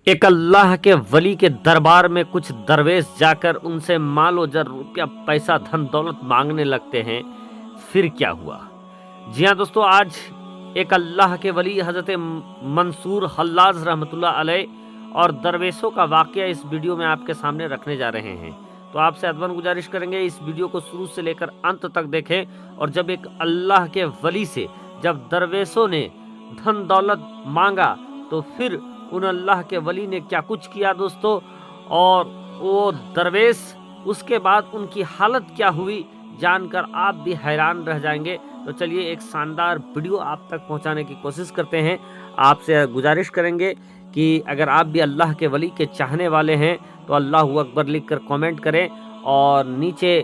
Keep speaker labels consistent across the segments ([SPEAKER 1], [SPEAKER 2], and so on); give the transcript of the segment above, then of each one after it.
[SPEAKER 1] एक अल्लाह के वली के दरबार में कुछ दरवेश जाकर उनसे मालो जर रुपया पैसा धन दौलत मांगने लगते हैं। फिर क्या हुआ? जी हाँ दोस्तों, आज एक अल्लाह के वली हजरत मंसूर हल्लाज रहमतुल्लाह अलैह और दरवेशों का वाकया इस वीडियो में आपके सामने रखने जा रहे हैं। तो आपसे अदबन गुजारिश करेंगे इस वीडियो को शुरू से लेकर अंत तक देखें। और जब एक अल्लाह के वली से जब दरवेशों ने धन दौलत मांगा तो फिर उन अल्लाह के वली ने क्या कुछ किया दोस्तों, और वो दरवेश उसके बाद उनकी हालत क्या हुई जानकर आप भी हैरान रह जाएंगे। तो चलिए एक शानदार वीडियो आप तक पहुंचाने की कोशिश करते हैं। आपसे गुजारिश करेंगे कि अगर आप भी अल्लाह के वली के चाहने वाले हैं तो अल्लाह अकबर लिखकर कमेंट करें और नीचे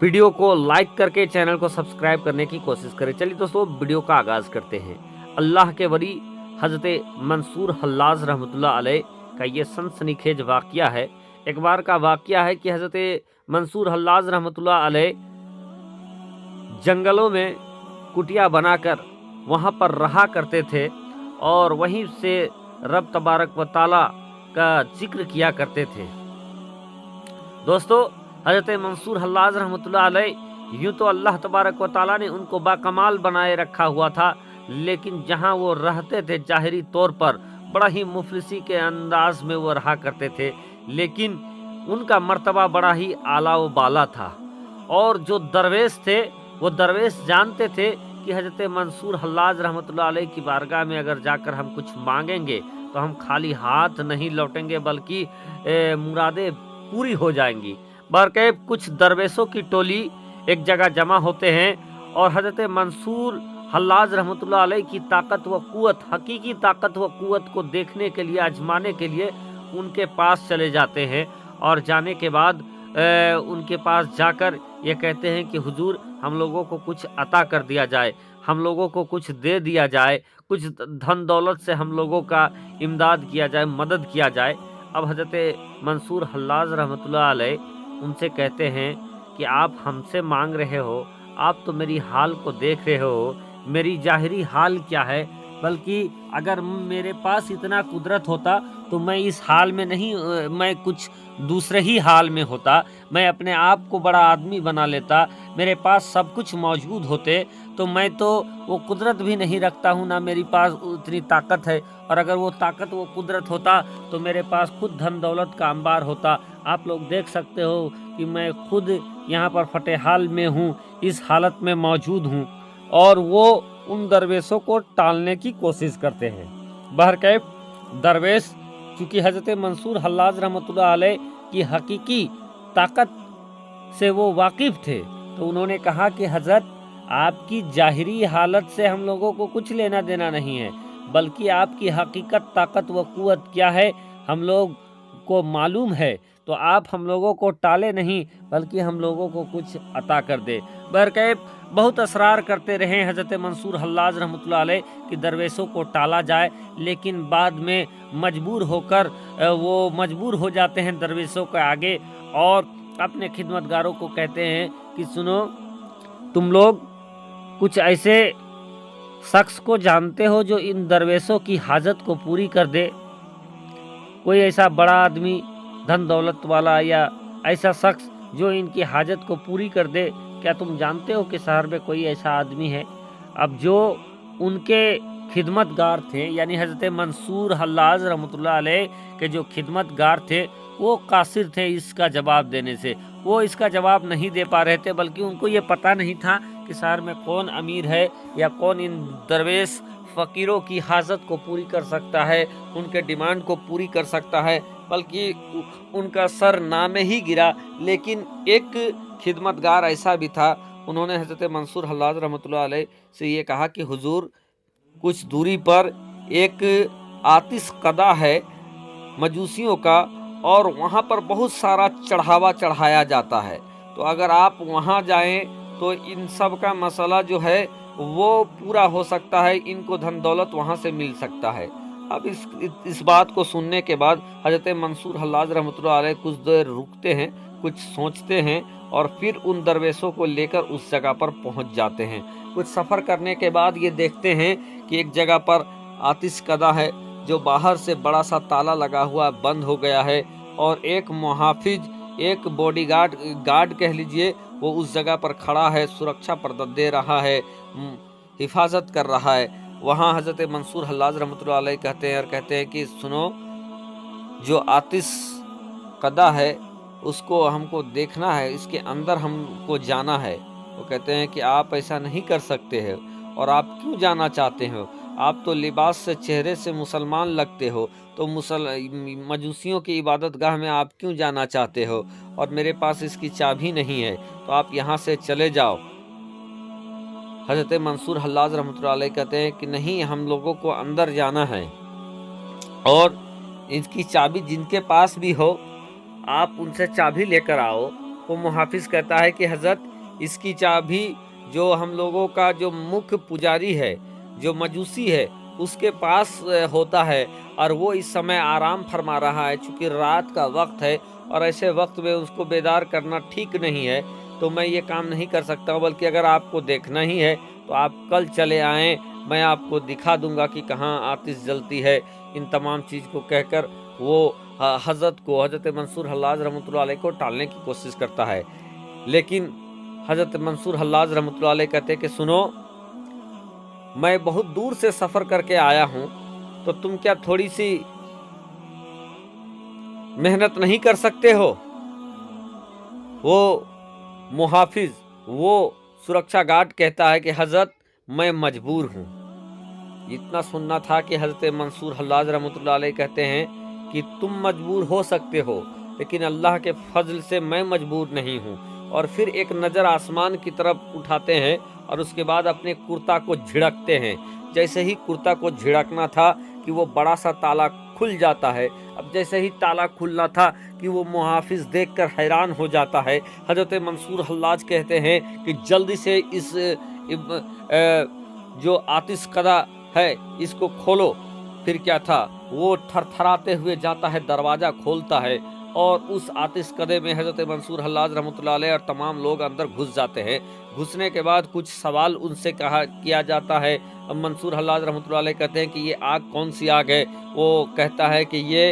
[SPEAKER 1] वीडियो को लाइक करके चैनल को सब्सक्राइब करने की कोशिश करें। चलिए दोस्तों वीडियो का आगाज करते हैं। अल्लाह के वली हजरत मंसूर हल्लाज रहमतुल्लाह अलैह का ये सनसनीखेज वाकया है। एक बार का वाकया है कि हजरत मंसूर हल्लाज रहमतुल्लाह अलैह जंगलों में कुटिया बनाकर वहाँ पर रहा करते थे और वहीं से रब तबारक व ताला का जिक्र किया करते थे। दोस्तों हजरत मंसूर हल्लाज रहमतुल्लाह अलैह यूँ तो अल्लाह तबारक व ताला ने उनको बाकमाल बनाए रखा हुआ था, लेकिन जहाँ वो रहते थे जाहिरी तौर पर बड़ा ही मुफलिसी के अंदाज में वो रहा करते थे, लेकिन उनका मर्तबा बड़ा ही आला व बाला था। और जो दरवेश थे वो दरवेश जानते थे कि हजरत मंसूर हल्लाज रहमतुल्लाह अलैह की बारगाह में अगर जाकर हम कुछ मांगेंगे तो हम खाली हाथ नहीं लौटेंगे, बल्कि मुरादें पूरी हो जाएंगी। बहरकैफ कुछ दरवेशों की टोली एक जगह जमा होते हैं और हजरत मंसूर हल्लाज रहमतुल्लाह अलैह की ताकत व कुव्वत, हकीकी ताकत व कुव्वत को देखने के लिए, आजमाने के लिए उनके पास चले जाते हैं। और जाने के बाद उनके पास जाकर ये कहते हैं कि हुजूर हम लोगों को कुछ अता कर दिया जाए, हम लोगों को कुछ दे दिया जाए, कुछ धन दौलत से हम लोगों का इमदाद किया जाए, मदद किया जाए। अब हजरत मंसूर हल्लाज रहमतुल्लाह अलैह उनसे कहते हैं कि आप हमसे मांग रहे हो, आप तो मेरी हाल को देख रहे हो, मेरी जाहिरी हाल क्या है, बल्कि अगर मेरे पास इतना कुदरत होता तो मैं इस हाल में नहीं, मैं कुछ दूसरे ही हाल में होता, मैं अपने आप को बड़ा आदमी बना लेता, मेरे पास सब कुछ मौजूद होते। तो मैं तो वो कुदरत भी नहीं रखता हूँ, ना मेरे पास उतनी ताकत है, और अगर वो ताकत वो कुदरत होता तो मेरे पास खुद धन दौलत का अंबार होता। आप लोग देख सकते हो कि मैं खुद यहाँ पर फतेहाल में हूँ, इस हालत में मौजूद हूँ। और वो उन दरवेशों को टालने की कोशिश करते हैं। बहरकैफ दरवेश चूँकि हजरत मंसूर हल्लाज रहमतुल्लाह अलैह की हकीकी ताकत से वो वाकिफ़ थे, तो उन्होंने कहा कि हजरत आपकी जाहिरी हालत से हम लोगों को कुछ लेना देना नहीं है, बल्कि आपकी हकीकत ताकत व कुव्वत क्या है हम लोग को मालूम है। तो आप हम लोगों को टाले नहीं, बल्कि हम लोगों को कुछ अता कर दे। बहरकैफ बहुत असरार करते रहे हजरत मंसूर हल्लाज रहमतुल्लाह अलैह कि दरवेशों को टाला जाए, लेकिन बाद में मजबूर होकर वो मजबूर हो जाते हैं दरवेशों के आगे और अपने खिदमतगारों को कहते हैं कि सुनो, तुम लोग कुछ ऐसे शख्स को जानते हो जो इन दरवेशों की हाजत को पूरी कर दे? कोई ऐसा बड़ा आदमी, धन दौलत वाला, या ऐसा शख्स जो इनकी हाजत को पूरी कर दे? क्या तुम जानते हो कि शहर में कोई ऐसा आदमी है? अब जो उनके खिदमतगार थे, यानी हजरत मंसूर हल्लाज रहमतुल्लाह अलैह के जो खिदमतगार थे, वो कासिर थे इसका जवाब देने से। वो इसका जवाब नहीं दे पा रहे थे, बल्कि उनको ये पता नहीं था कि शहर में कौन अमीर है या कौन इन दरवेश फ़कीरों की हाजत को पूरी कर सकता है, उनके डिमांड को पूरी कर सकता है, बल्कि उनका सर नामे ही गिरा। लेकिन एक खिदमतगार ऐसा भी था, उन्होंने हजरत मंसूर हल्लाज रहमतुल्लाह अलैह से ये कहा कि हुजूर कुछ दूरी पर एक आतिश कदा है मजूसियों का, और वहाँ पर बहुत सारा चढ़ावा चढ़ाया जाता है, तो अगर आप वहाँ जाएं तो इन सब का मसला जो है वो पूरा हो सकता है, इनको धन दौलत वहाँ से मिल सकता है। अब इस बात को सुनने के बाद हजरत मंसूर हल्लाज रहमतुल्लाह अलैह कुछ देर रुकते हैं, कुछ सोचते हैं और फिर उन दरवेशों को लेकर उस जगह पर पहुंच जाते हैं। कुछ सफ़र करने के बाद ये देखते हैं कि एक जगह पर आतिश कदा है जो बाहर से बड़ा सा ताला लगा हुआ बंद हो गया है, और एक मुहाफिज, एक गार्ड कह लीजिए, वो उस जगह पर खड़ा है, सुरक्षा दे रहा है, हिफाजत कर रहा है। वहाँ हजरत मंसूर हल्लाज रहमतुल्लाह अलैह कहते हैं कि सुनो, जो आतिश कदा है उसको हमको देखना है, इसके अंदर हमको जाना है। वो कहते हैं कि आप ऐसा नहीं कर सकते हो, और आप क्यों जाना चाहते हो? आप तो लिबास से, चेहरे से मुसलमान लगते हो, तो मजूसियों की इबादत गाह में आप क्यों जाना चाहते हो? और मेरे पास इसकी चाबी नहीं है, तो आप यहाँ से चले जाओ। हजरत मंसूर हल्लाज रहमतुल्लाह अलैह कहते हैं कि नहीं, हम लोगों को अंदर जाना है, और इसकी चाबी जिनके पास भी हो आप उनसे चाबी लेकर आओ। वो मुहाफिज कहता है कि हजरत, इसकी चाबी जो हम लोगों का जो मुख्य पुजारी है, जो मजूसी है, उसके पास होता है, और वो इस समय आराम फरमा रहा है, चूँकि रात का वक्त है और ऐसे वक्त में उसको बेदार करना ठीक नहीं है, तो मैं ये काम नहीं कर सकता हूँ। बल्कि अगर आपको देखना ही है तो आप कल चले आएँ, मैं आपको दिखा दूंगा कि कहाँ आतिश जलती है। इन तमाम चीज़ को कहकर वो हजरत मंसूर हल्लाज रहमतुल्लाह अलैह को टालने की कोशिश करता है। लेकिन हजरत मंसूर हल्लाज रहमतुल्लाह अलैह कहते कि सुनो, मैं बहुत दूर से सफ़र करके आया हूँ, तो तुम क्या थोड़ी सी मेहनत नहीं कर सकते हो? वो मुहाफिज, वो सुरक्षा गार्ड कहता है कि हजरत, मैं मजबूर हूँ। इतना सुनना था कि हजरत मंसूर हल्लाज रहमतुल्लाह अलैह कहते हैं कि तुम मजबूर हो सकते हो, लेकिन अल्लाह के फजल से मैं मजबूर नहीं हूँ। और फिर एक नज़र आसमान की तरफ उठाते हैं और उसके बाद अपने कुर्ता को झिड़कते हैं। जैसे ही कुर्ता को झिड़कना था कि वो बड़ा सा ताला खुल जाता है। अब जैसे ही ताला खुलना था कि वो मुहाफिज देखकर हैरान हो जाता है। हजरत मंसूर हल्लाज कहते हैं कि जल्दी से इस जो आतिश कदा है इसको खोलो। फिर क्या था, वो थरथराते हुए जाता है, दरवाज़ा खोलता है, और उस आतिश कदे में हजरत मंसूर हल्लाज रहमतुल्लाह अलैह और तमाम लोग अंदर घुस जाते हैं। घुसने के बाद कुछ सवाल उनसे किया जाता है। मंसूर हल्लाज रहमतुल्लाह अलैह कहते हैं कि ये आग कौन सी आग है? वो कहता है कि ये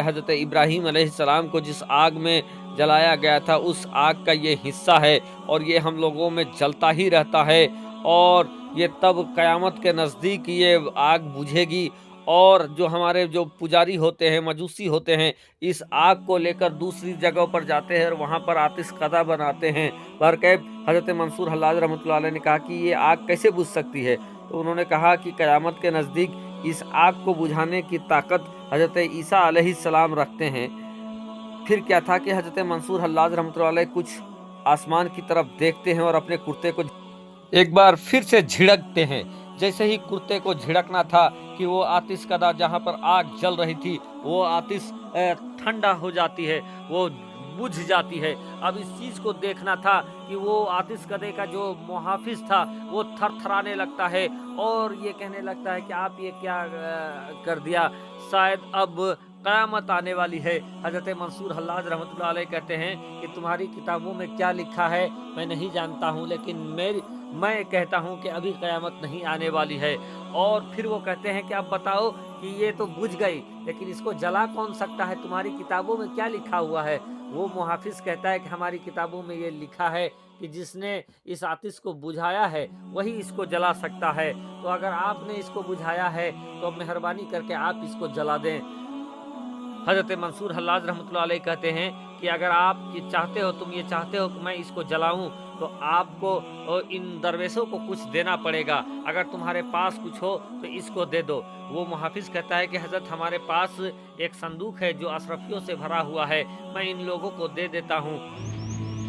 [SPEAKER 1] हजरत इब्राहीम अलैहिस्सलाम को जिस आग में जलाया गया था उस आग का ये हिस्सा है, और ये हम लोगों में जलता ही रहता है, और ये तब क़यामत के नज़दीक ये आग बुझेगी। और जो हमारे जो पुजारी होते हैं, मजूसी होते हैं, इस आग को लेकर दूसरी जगहों पर जाते हैं और वहाँ पर आतिश कदा बनाते हैं। पर कैब हजरत मंसूर हल्लाज रहमतुल्लाह अलैह ने कहा कि ये आग कैसे बुझ सकती है? तो उन्होंने कहा कि क़यामत के नज़दीक इस आग को बुझाने की ताकत हजरत ईसा अलैहिस्सलाम रखते हैं। फिर क्या था कि हजरत मंसूर हल्लाज रहमतुल्लाह अलैह कुछ आसमान की तरफ देखते हैं और अपने कुर्ते को एक बार फिर से झिड़कते हैं। जैसे ही कुर्ते को झिड़कना था कि वो आतिश कदा जहाँ पर आग जल रही थी वो आतिश ठंडा हो जाती है, वो बुझ जाती है। अब इस चीज़ को देखना था कि वो आतिश कदे का जो मुहाफिज था वो थरथराने लगता है और ये कहने लगता है कि आप ये क्या कर दिया, शायद अब क़यामत आने वाली है। हजरत मंसूर हल्लाज रहमतुल्लाह अलैह कहते हैं कि तुम्हारी किताबों में क्या लिखा है मैं नहीं जानता हूँ, लेकिन मैं कहता हूँ कि अभी क़यामत नहीं आने वाली है। और फिर वो कहते हैं कि अब बताओ कि ये तो बुझ गई, लेकिन इसको जला कौन सकता है? तुम्हारी किताबों में क्या लिखा हुआ है? वो मुहाफिज कहता है कि हमारी किताबों में ये लिखा है कि जिसने इस आतिश को बुझाया है वही इसको जला सकता है। तो अगर आपने इसको बुझाया है तो मेहरबानी करके आप इसको जला दें। हजरत मंसूर हल्लाज रहमतुल्लाह अलैह कहते हैं कि अगर आप ये चाहते हो, तुम ये चाहते हो कि मैं इसको जलाऊं, तो आपको इन दरवेशों को कुछ देना पड़ेगा। अगर तुम्हारे पास कुछ हो तो इसको दे दो। वो मुहाफिज कहता है कि हजरत हमारे पास एक संदूक है जो अशरफियों से भरा हुआ है, मैं इन लोगों को दे देता हूँ।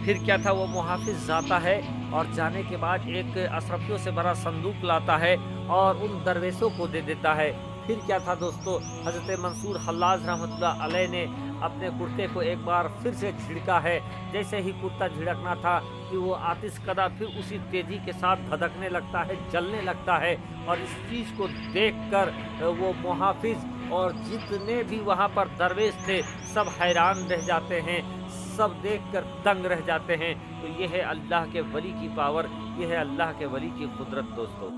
[SPEAKER 1] फिर क्या था, वो मुहाफिज जाता है और जाने के बाद एक अशरफियों से भरा संदूक लाता है और उन दरवेशों को दे देता है। फिर क्या था दोस्तों, हजरत मंसूर हल्लाज रहमतुल्लाह अलैह ने अपने कुर्ते को एक बार फिर से झिड़का है। जैसे ही कुर्ता झिड़कना था कि वो आतिश कदा फिर उसी तेज़ी के साथ धधकने लगता है, जलने लगता है। और इस चीज़ को देखकर वो मुहाफिज और जितने भी वहाँ पर दरवेश थे सब हैरान रह जाते हैं, सब देखकर दंग रह जाते हैं। तो ये है अल्लाह के वली की पावर, ये है अल्लाह के वली की कुदरत दोस्तों।